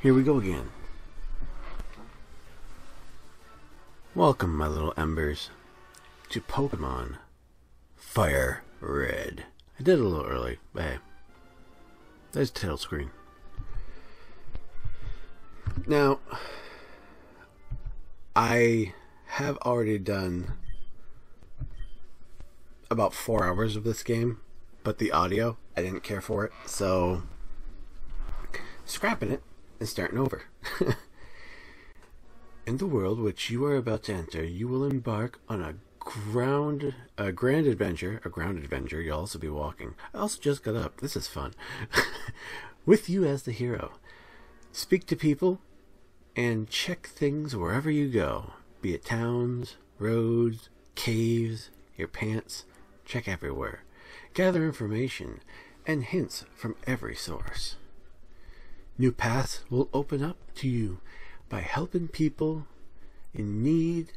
Here we go again. Welcome, my little embers, to Pokémon Fire Red. I did it a little early, but hey, there's the title screen. Now, I have already done about 4 hours of this game, but the audio, I didn't care for it, so scrapping it and starting over. In the world which you are about to enter, you will embark on a grand adventure. You'll also be walking. I also just got up. This is fun. With you as the hero. Speak to people and check things wherever you go. Be it towns, roads, caves, your pants. Check everywhere. Gather information and hints from every source. New paths will open up to you by helping people in need,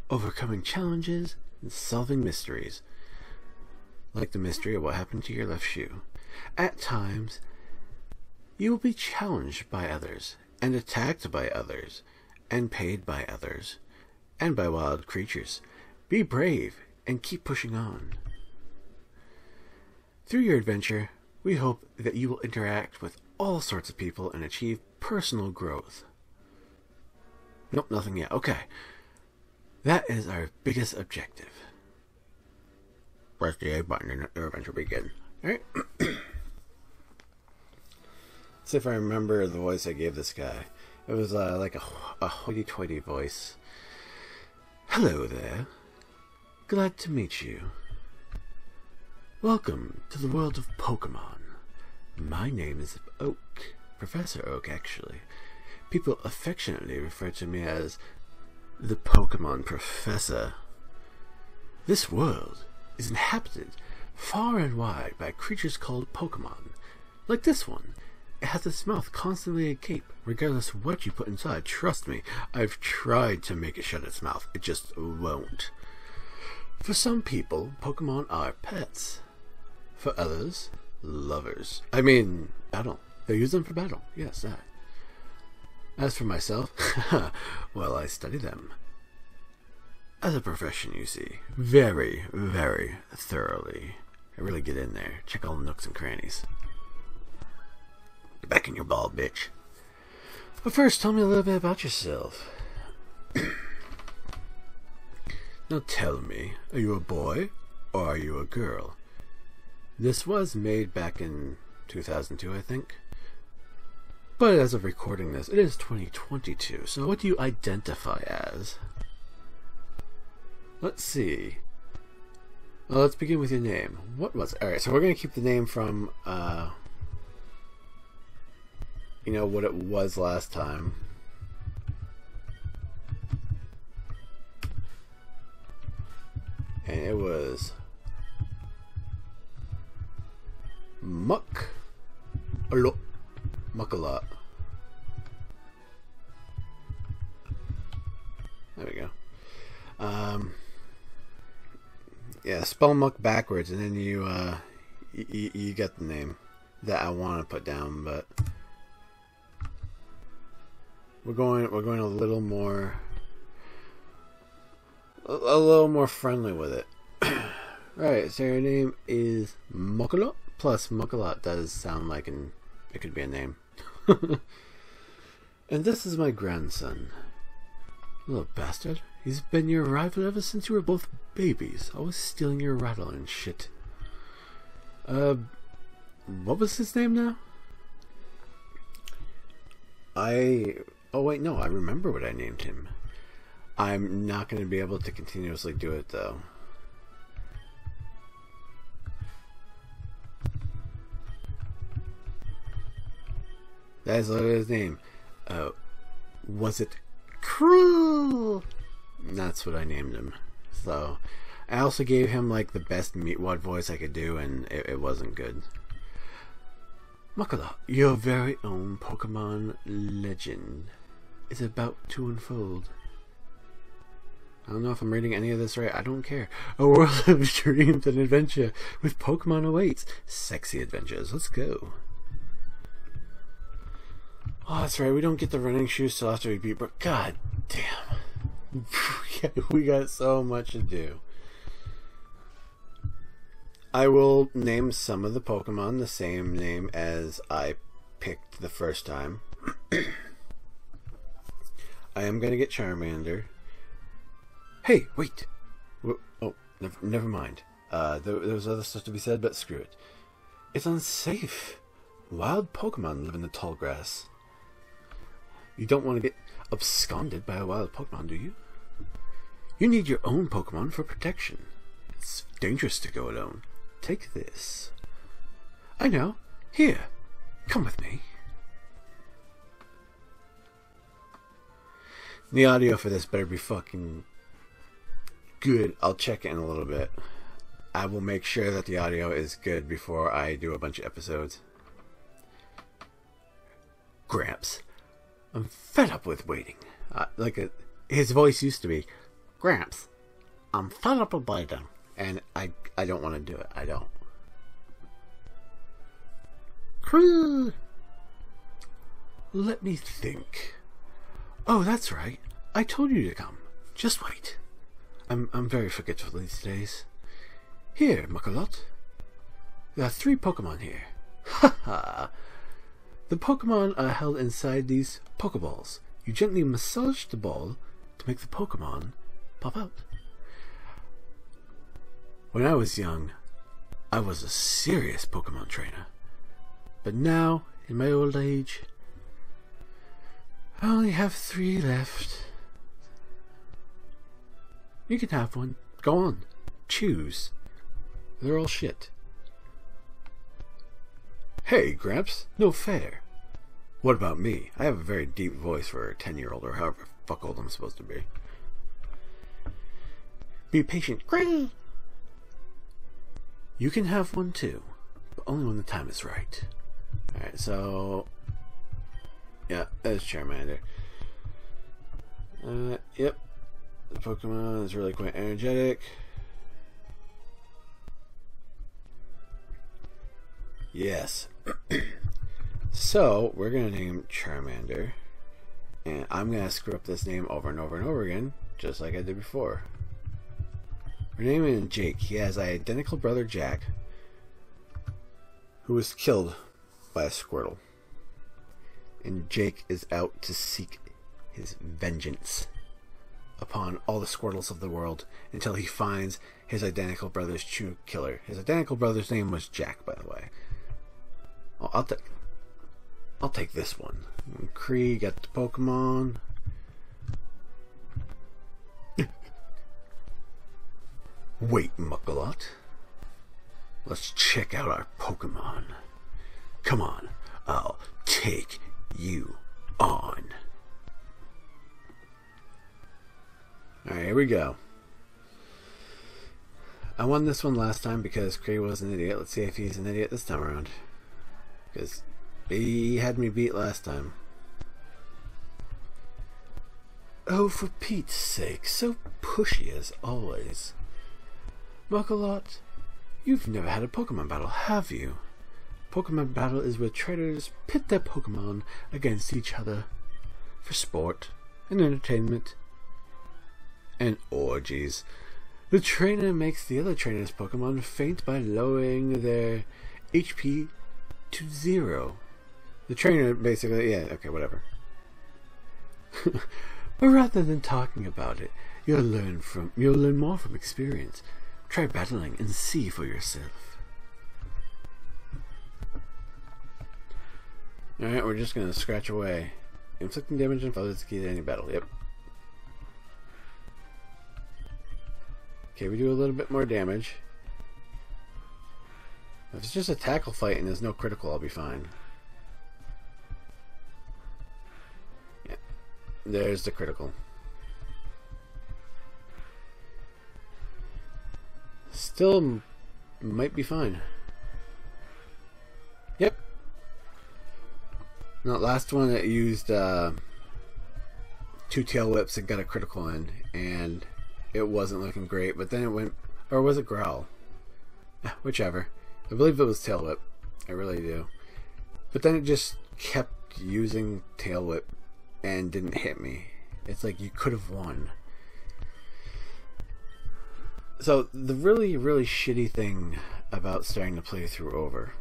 overcoming challenges, and solving mysteries. Like the mystery of what happened to your left shoe. At times, you will be challenged by others, and attacked by others, and paid by others, and by wild creatures. Be brave and keep pushing on. Through your adventure, we hope that you will interact with all sorts of people and achieve personal growth. Nope, nothing yet. Okay. That is our biggest objective. Press the A button and your adventure begin. Alright. Let's see if I remember the voice I gave this guy. It was like a hoity-toity voice. Hello there. Glad to meet you. Welcome to the world of Pokemon. My name is Oak. Professor Oak, actually. People affectionately refer to me as the Pokemon Professor. This world is inhabited far and wide by creatures called Pokemon. Like this one. It has its mouth constantly agape, regardless of what you put inside. Trust me, I've tried to make it shut its mouth. It just won't. For some people, Pokemon are pets. For others, lovers. I mean, battle. They use them for battle. Yes, that. As for myself, well, I study them. As a profession, you see. Very, very thoroughly. I really get in there. Check all the nooks and crannies. Get back in your ball, bitch. But first, tell me a little bit about yourself. Now tell me, are you a boy or are you a girl? This was made back in 2002, I think. But as of recording this, it is 2022, so what do you identify as? Let's see. Well, let's begin with your name. What was it? Alright, so we're going to keep the name from, you know, what it was last time. And it was Muck-a-lot. There we go. Yeah, spell Muck backwards, and then you get the name that I want to put down. But we're going a little more friendly with it. Right. So your name is Muck-a-lot. Plus, Muck-a-lot does sound like it could be a name. And this is my grandson. Little bastard. He's been your rival ever since you were both babies. Always stealing your rattle and shit. What was his name now? Oh wait, no, I remember what I named him. I'm not going to be able to continuously do it, though. That is his name. Was it Cruel? That's what I named him. So, I also gave him like the best Meatwad voice I could do, and it wasn't good. Muck-a-lot, your very own Pokemon legend is about to unfold. I don't know if I'm reading any of this right. I don't care. A world of dreams and adventure with Pokemon awaits. Sexy adventures. Let's go. Oh, that's right. We don't get the running shoes till after we beat. But god damn, we got so much to do. I will name some of the Pokemon the same name as I picked the first time. I am gonna get Charmander. Hey, wait. Oh, never mind. There was other stuff to be said, but screw it. It's unsafe. Wild Pokemon live in the tall grass. You don't want to get absconded by a wild Pokemon, do you? You need your own Pokemon for protection. It's dangerous to go alone. Take this. I know. Here. Come with me. The audio for this better be fucking good. I'll check it in a little bit. I will make sure that the audio is good before I do a bunch of episodes. Gramps, I'm fed up with waiting. His voice used to be, Gramps, I'm fed up with waiting. And I don't want to do it. I don't. Let me think. Oh, that's right. I told you to come. Just wait. I'm very forgetful these days. Here, Muckalot. There are 3 Pokemon here. Ha ha! The Pokemon are held inside these Pokeballs. You gently massage the ball to make the Pokemon pop out. When I was young, I was a serious Pokemon trainer. But now, in my old age, I only have 3 left. You can have one. Go on. Choose. They're all shit. Hey, Gramps. No fair. What about me? I have a very deep voice for a 10-year-old or however fuck old I'm supposed to be. Be patient. Gring! You can have one too, but only when the time is right. Alright, so... yeah, that's Charmander. Yep. The Pokemon is really quite energetic. Yes. So, we're going to name Charmander. And I'm going to screw up this name over and over and over again, just like I did before. We're naming him Jake. He has an identical brother, Jack, who was killed by a Squirtle. And Jake is out to seek his vengeance upon all the Squirtles of the world until he finds his identical brother's true killer. His identical brother's name was Jack, by the way. Oh, I'll take this one. Kree got the Pokemon. Wait, Muckalot. Let's check out our Pokemon. Come on, I'll take you on. Alright, here we go. I won this one last time because Kree was an idiot. Let's see if he's an idiot this time around. Because he had me beat last time. Oh, for Pete's sake, so pushy as always. Muckalot, you've never had a Pokemon battle, have you? Pokemon battle is where trainers pit their Pokemon against each other for sport and entertainment and orgies. The trainer makes the other trainer's Pokemon faint by lowering their HP to 0. The trainer basically, yeah, okay, whatever. But rather than talking about it, you'll learn more from experience. Try battling and see for yourself. Alright, we're just gonna scratch away. Inflicting damage and follows the key to any battle. Yep. Okay, we do a little bit more damage. If it's just a tackle fight and there's no critical, I'll be fine. Yeah. There's the critical. Still might be fine. Yep. That last one that used 2 tail whips and got a critical in, and it wasn't looking great, but then it went, or was it growl? Whichever. I believe it was tail whip. I really do. But then it just kept using Tail Whip and didn't hit me. It's like you could have won. So the really, really shitty thing about starting the playthrough over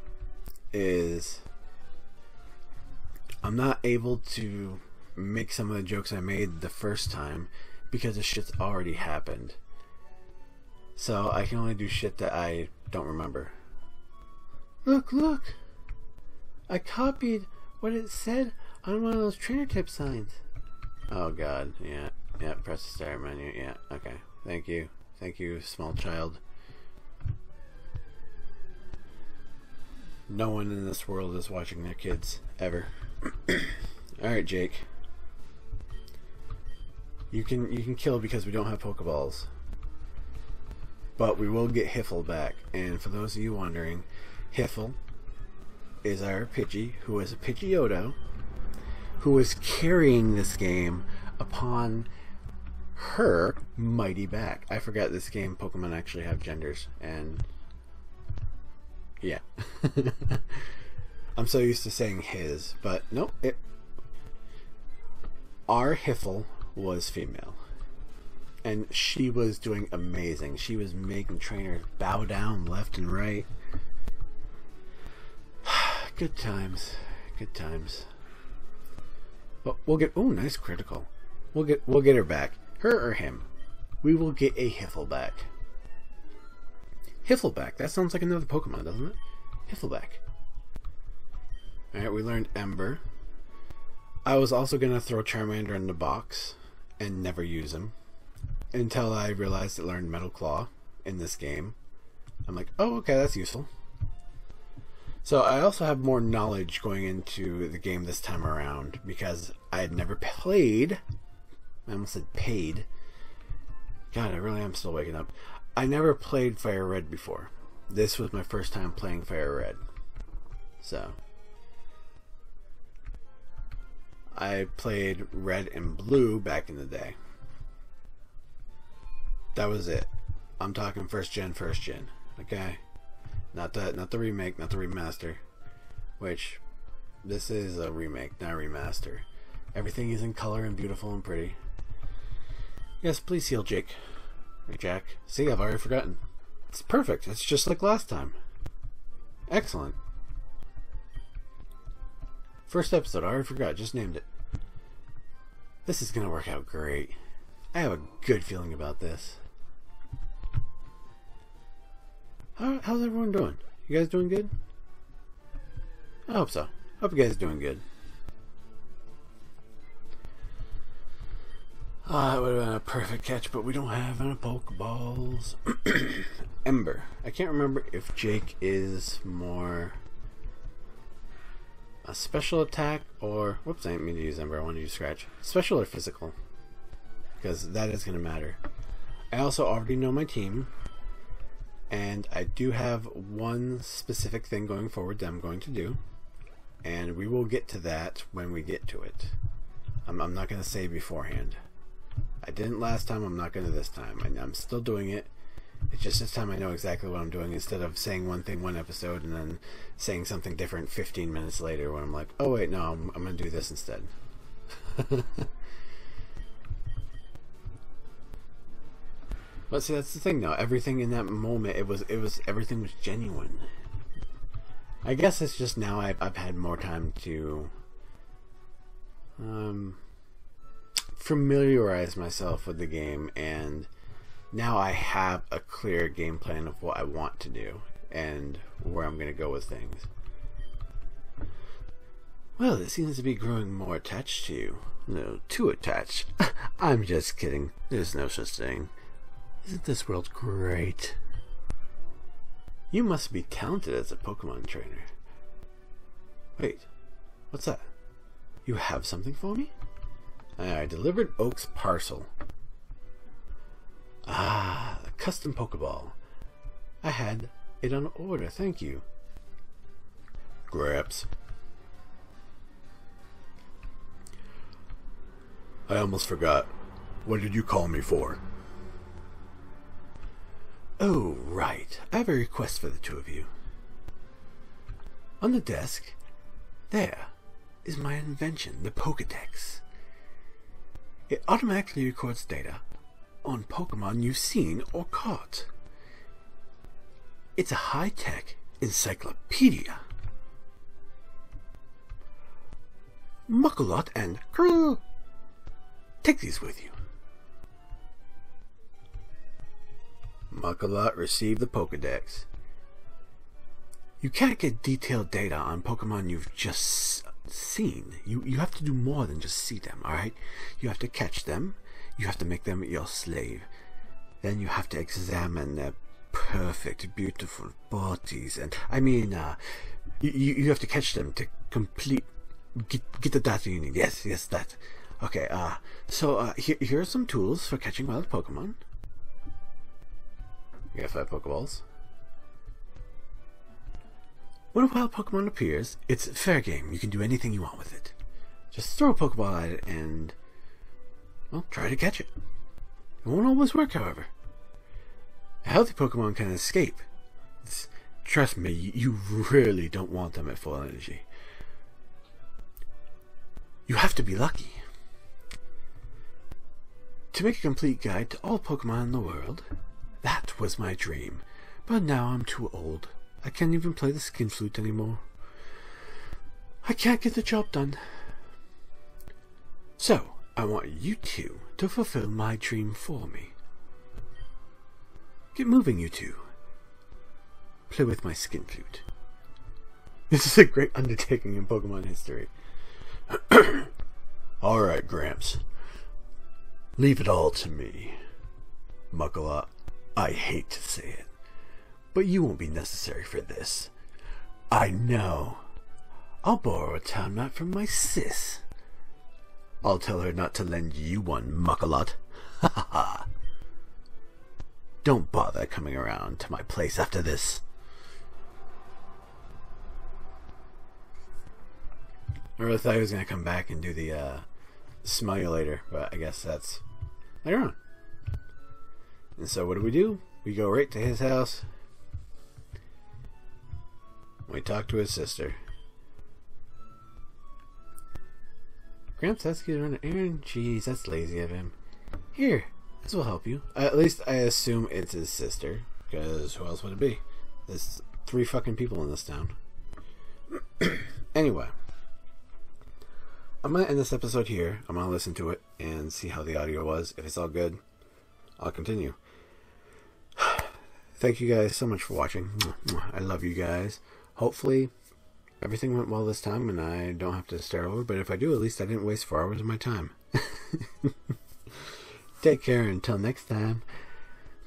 is I'm not able to make some of the jokes I made the first time because the shit's already happened. So I can only do shit that I don't remember. Look! I copied what it said on one of those trainer tip signs. Oh god, yeah, press the start menu, yeah, okay. Thank you, small child. No one in this world is watching their kids, ever. Alright, Jake. You can kill because we don't have Pokeballs. But we will get Hiffle back. And for those of you wondering, Hiffle is our Pidgey, who is a Pidgeotto, who is carrying this game upon her mighty back. I forgot this game Pokemon actually have genders, and yeah. I'm so used to saying his, but nope. Our Hiffle was female, and she was doing amazing. She was making trainers bow down left and right. Good times. But we'll get, oh, nice critical. We'll get her back. Her or him. We will get a Hiffleback. Hiffleback. That sounds like another Pokemon, doesn't it? Hiffleback. Alright, we learned Ember. I was also going to throw Charmander in the box and never use him until I realized it learned Metal Claw in this game. I'm like, oh, okay, that's useful. So I also have more knowledge going into the game this time around because I had never played. I almost said paid. God, I really am still waking up. I never played Fire Red before. This was my first time playing Fire Red. So I played Red and Blue back in the day. That was it. I'm talking first gen. Okay? Not the remake, not the remaster. Which, this is a remake, not a remaster. Everything is in color and beautiful and pretty. Yes, please heal Jake. Or Jack. See, I've already forgotten. It's perfect. It's just like last time. Excellent. First episode, I already forgot. Just named it. This is gonna work out great. I have a good feeling about this. How's everyone doing? You guys doing good? I hope so. Hope you guys are doing good. That would have been a perfect catch, but we don't have any Pokeballs. Ember. I can't remember if Jake is more a special attack or... Whoops, I didn't mean to use Ember. I wanted to use Scratch. Special or physical? Because that is going to matter. I also already know my team. And I do have one specific thing going forward that I'm going to do. And we will get to that when we get to it. I'm not going to say beforehand. I didn't last time, I'm not going to this time. I'm still doing it. It's just this time I know exactly what I'm doing instead of saying one thing one episode and then saying something different 15 minutes later when I'm like, oh wait, no, I'm going to do this instead. But see, that's the thing though. Everything in that moment, everything was genuine. I guess it's just now I've had more time to familiarize myself with the game, and now I have a clear game plan of what I want to do and where I'm going to go with things. Well, it seems to be growing more attached to you. No, too attached. I'm just kidding. There's no such thing. Isn't this world great? You must be talented as a Pokemon trainer. Wait, what's that? You have something for me? I delivered Oak's parcel. Ah, the custom Pokeball. I had it on order, thank you. Graps. I almost forgot. What did you call me for? Oh, right. I have a request for the two of you. On the desk. There. is my invention, the Pokédex. It automatically records data on Pokemon you've seen or caught. It's a high-tech encyclopedia. Muckalot and Crew, take these with you. Muckalot received the Pokédex. You can't get detailed data on Pokemon you've just seen. You have to do more than just see them, alright? You have to catch them. You have to make them your slave. Then you have to examine their perfect, beautiful bodies. And I mean, you have to catch them to complete... Get the data you need. Yes, that. Okay, so here are some tools for catching wild Pokemon. You got 5 Pokeballs. When a wild Pokemon appears, it's fair game. You can do anything you want with it. Just throw a Pokeball at it and, well, try to catch it. It won't always work, however. A healthy Pokemon can escape. Trust me, you really don't want them at full energy. You have to be lucky. To make a complete guide to all Pokemon in the world, that was my dream. But now I'm too old. I can't even play the skin flute anymore. I can't get the job done. So, I want you two to fulfill my dream for me. Get moving, you two. Play with my skin flute. This is a great undertaking in Pokemon history. Alright, Gramps. Leave it all to me. Muckalot, I hate to say it, but you won't be necessary for this. I know. I'll borrow a town map from my sis. I'll tell her not to lend you one, Muckalot. Ha ha ha. Don't bother coming around to my place after this. I really thought he was going to come back and do the simulator, but I guess that's later on. And so what do? We go right to his house. We talk to his sister. Gramps asks you to run an errand? Jeez, that's lazy of him. Here, this will help you. At least I assume it's his sister, because who else would it be? There's 3 fucking people in this town. Anyway. I'm going to end this episode here. I'm going to listen to it and see how the audio was. If it's all good, I'll continue. Thank you guys so much for watching. I love you guys. Hopefully, everything went well this time and I don't have to start over. But if I do, at least I didn't waste 4 hours of my time. Take care until next time.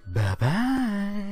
Bye-bye.